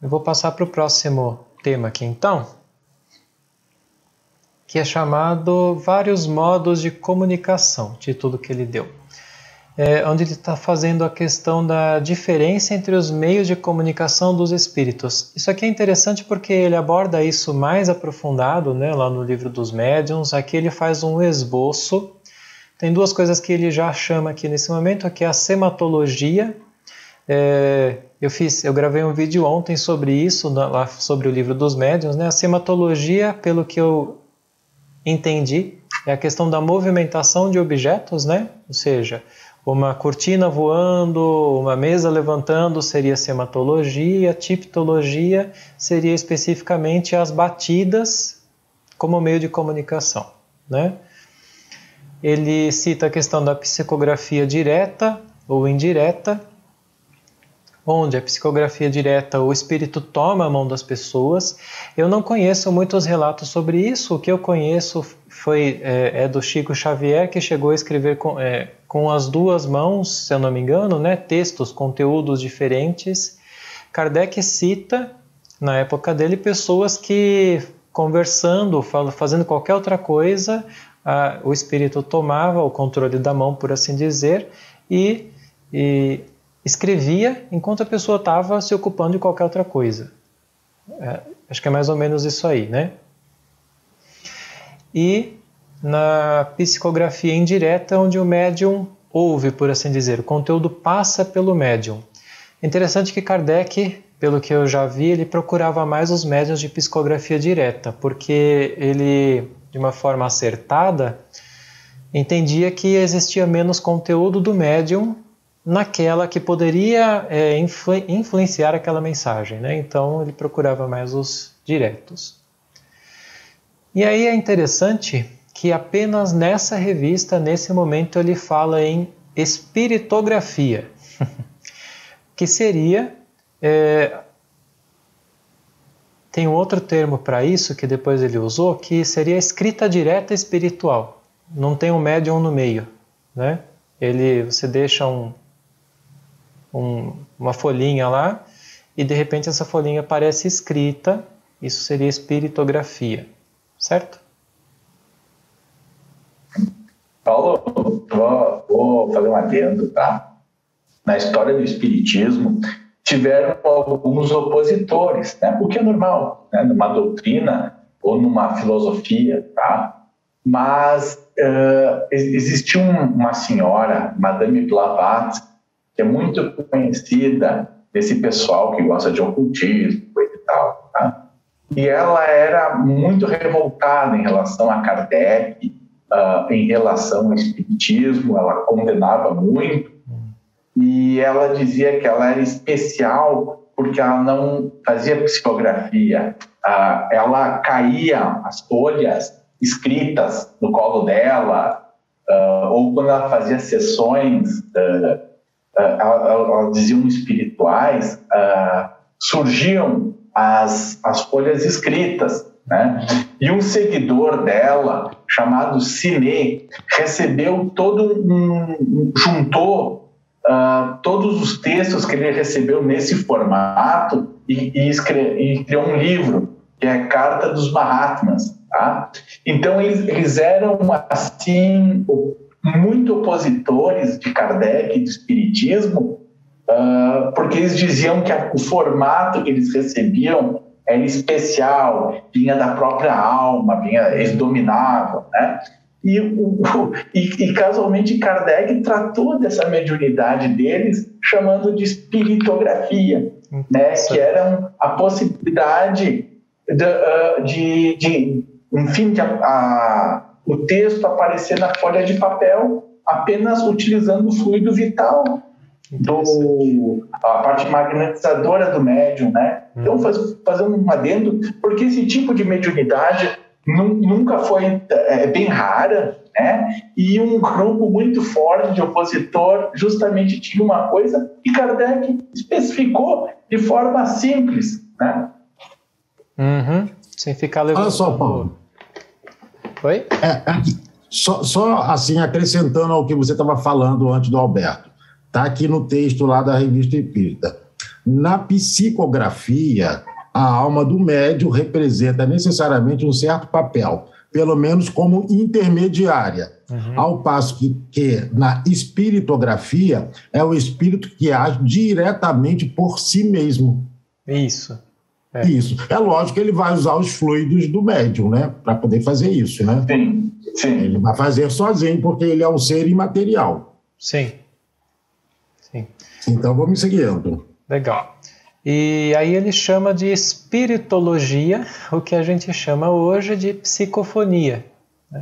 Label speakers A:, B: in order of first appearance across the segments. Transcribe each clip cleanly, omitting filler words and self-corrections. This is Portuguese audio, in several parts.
A: Eu vou passar para o próximo tema aqui então, que é chamado Vários Modos de Comunicação, título que ele deu. Onde ele está fazendo a questão da diferença entre os meios de comunicação dos espíritos. Isso aqui é interessante porque ele aborda isso mais aprofundado, né, lá no livro dos médiuns. Aqui ele faz um esboço. Tem duas coisas que ele já chama aqui nesse momento, que é a sematologia. Eu gravei um vídeo ontem sobre isso, lá sobre o livro dos médiuns, né? A sematologia, pelo que eu entendi, é a questão da movimentação de objetos, né? Ou seja, uma cortina voando, uma mesa levantando seria sematologia, tiptologia seria especificamente as batidas como meio de comunicação, né? Ele cita a questão da psicografia direta ou indireta, onde a psicografia direta, o espírito toma a mão das pessoas. Eu não conheço muitos relatos sobre isso. O que eu conheço é do Chico Xavier, que chegou a escrever com as duas mãos, se eu não me engano, né, textos, conteúdos diferentes. Kardec cita, na época dele, pessoas que, conversando, fazendo qualquer outra coisa, o espírito tomava o controle da mão, por assim dizer, e escrevia enquanto a pessoa estava se ocupando de qualquer outra coisa. Acho que é mais ou menos isso aí, né? E na psicografia indireta, onde o médium ouve, por assim dizer, o conteúdo passa pelo médium. Interessante que Kardec, pelo que eu já vi, ele procurava mais os médiuns de psicografia direta, porque ele, de uma forma acertada, entendia que existia menos conteúdo do médium naquela que poderia influenciar aquela mensagem, né? Então ele procurava mais os diretos. E aí é interessante que apenas nessa revista, nesse momento, ele fala em espiritografia, que seria... tem um outro termo para isso que depois ele usou, que seria escrita direta espiritual. Não tem um médium no meio, né? Você deixa uma folhinha lá e de repente essa folhinha aparece escrita. Isso seria espiritografia, certo?
B: Paulo, vou fazer um adendo, tá? Na história do espiritismo tiveram alguns opositores, né? O que é normal, né? Numa doutrina ou numa filosofia, tá? Mas existiu uma senhora, Madame Blavatsky, que é muito conhecida desse pessoal que gosta de ocultismo e tal, tá? E ela era muito revoltada em relação a Kardec, em relação ao espiritismo, ela condenava muito, e ela dizia que ela era especial porque ela não fazia psicografia, ela caía as folhas escritas no colo dela, ou quando ela fazia sessões, elas diziam espirituais, surgiam as folhas escritas, né? E um seguidor dela, chamado Siné, recebeu juntou todos os textos que ele recebeu nesse formato e criou um livro, que é a Carta dos Mahatmas, tá? Então eles eram assim muito opositores de Kardec e do espiritismo, porque eles diziam que o formato que eles recebiam era especial, vinha da própria alma, eles dominavam, né? E casualmente Kardec tratou dessa mediunidade deles chamando de espiritografia, né? Que era a possibilidade enfim, o texto aparecer na folha de papel apenas utilizando o fluido vital, a parte magnetizadora do médium, né? Então, fazendo um adendo, porque esse tipo de mediunidade nunca foi, bem rara, né? E um grupo muito forte de opositor justamente tinha uma coisa que Kardec especificou de forma simples, né?
A: Sem ficar levando...
C: Olha só, Paulo.
A: Oi?
C: Só assim, acrescentando ao que você estava falando antes do Alberto. Está aqui no texto lá da Revista Espírita. Na psicografia, a alma do médium representa necessariamente um certo papel, pelo menos como intermediária, ao passo que na espiritografia é o espírito que age diretamente por si mesmo.
A: Isso.
C: Isso. É lógico que ele vai usar os fluidos do médium, né, para poder fazer isso, né?
B: Sim, sim.
C: Ele vai fazer sozinho, porque ele é um ser imaterial.
A: Sim.
C: Então, vamos seguindo.
A: Legal. E aí ele chama de espiritologia, o que a gente chama hoje de psicofonia.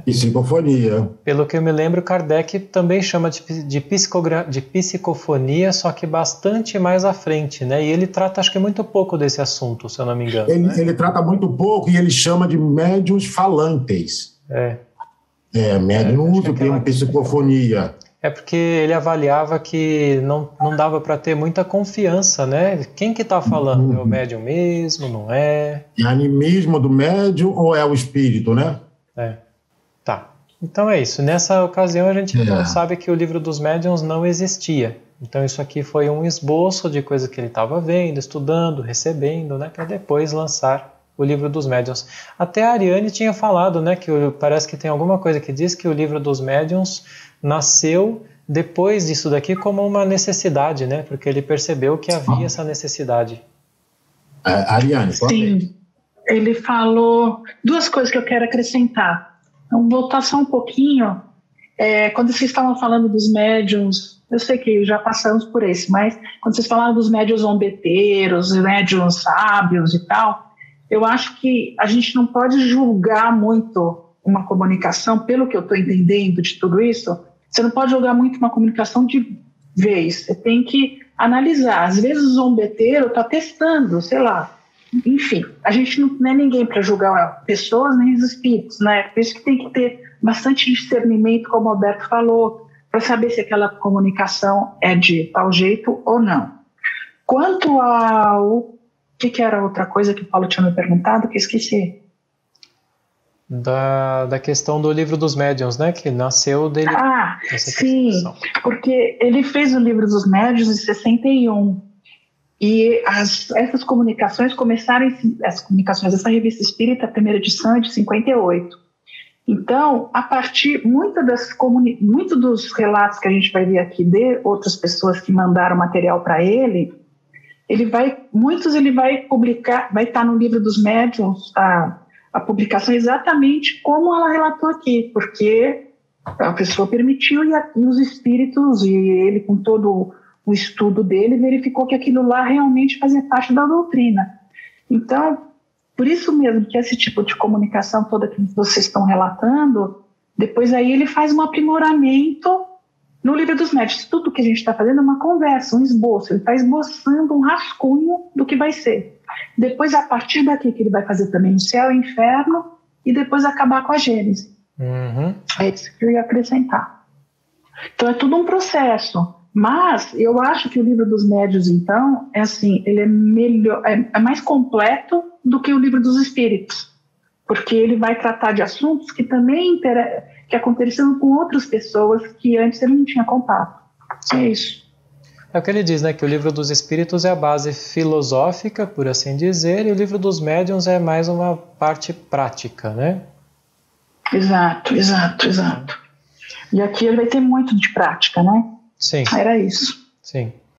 C: Psicofonia.
A: Pelo que eu me lembro, Kardec também chama de psicofonia, só que bastante mais à frente, né? E ele trata, acho que muito pouco desse assunto, se eu não me engano.
C: Ele trata muito pouco e ele chama de médiuns falantes. Médium não usa o termo psicofonia.
A: É porque ele avaliava que não dava para ter muita confiança, né? Quem que está falando? É o médium mesmo, não é?
C: É animismo do médium ou é o espírito, né?
A: Tá. Então é isso. Nessa ocasião a gente sabe que o livro dos médiuns não existia. Então isso aqui foi um esboço de coisa que ele estava vendo, estudando, recebendo, né? Para depois lançar o livro dos médiuns. Até a Ariane tinha falado, né? Que parece que tem alguma coisa que diz que o livro dos médiuns nasceu depois disso daqui como uma necessidade, né? Porque ele percebeu que havia essa necessidade.
C: Ariane,
D: sim, ele falou duas coisas que eu quero acrescentar. Então, voltar só um pouquinho. Quando vocês estavam falando dos médiuns, eu sei que já passamos por esse, mas quando vocês falaram dos médiuns zombeteiros, médiuns sábios e tal, eu acho que a gente não pode julgar muito uma comunicação, pelo que eu estou entendendo de tudo isso. Você não pode julgar muito uma comunicação de vez, você tem que analisar. Às vezes o zombeteiro está testando, sei lá. Enfim, a gente não é ninguém para julgar pessoas nem os espíritos, né? Por isso que tem que ter bastante discernimento, como o Alberto falou, para saber se aquela comunicação é de tal jeito ou não. Quanto ao... O que era a outra coisa que o Paulo tinha me perguntado, que eu esqueci?
A: Da questão do livro dos médiuns, né? Que nasceu dele.
D: Sim, porque ele fez o livro dos médiuns em 61. E essas comunicações começaram, essa revista espírita, a primeira edição é de 58. Então, a partir, muito dos relatos que a gente vai ver aqui de outras pessoas que mandaram material para ele vai publicar, vai estar no livro dos médiuns, a publicação exatamente como ela relatou aqui, porque a pessoa permitiu e os espíritos, e ele com todo o estudo dele, verificou que aquilo lá realmente fazia parte da doutrina. Então, por isso mesmo que esse tipo de comunicação toda que vocês estão relatando, depois aí ele faz um aprimoramento no livro dos médiuns. Tudo que a gente está fazendo é uma conversa, um esboço, ele está esboçando um rascunho do que vai ser. Depois, a partir daqui, que ele vai fazer também o céu e o inferno, e depois acabar com a Gênese. É isso que eu ia acrescentar. Então, é tudo um processo. Mas eu acho que o livro dos médiuns, então, ele é melhor, é mais completo do que o livro dos espíritos, porque ele vai tratar de assuntos que também que aconteceram com outras pessoas que antes ele não tinha contato. É isso.
A: É o que ele diz, né? Que o livro dos espíritos é a base filosófica, por assim dizer, e o livro dos médiuns é mais uma parte prática, né?
D: Exato. E aqui ele vai ter muito de prática, né?
A: Sim.
D: Era isso.
A: Sim.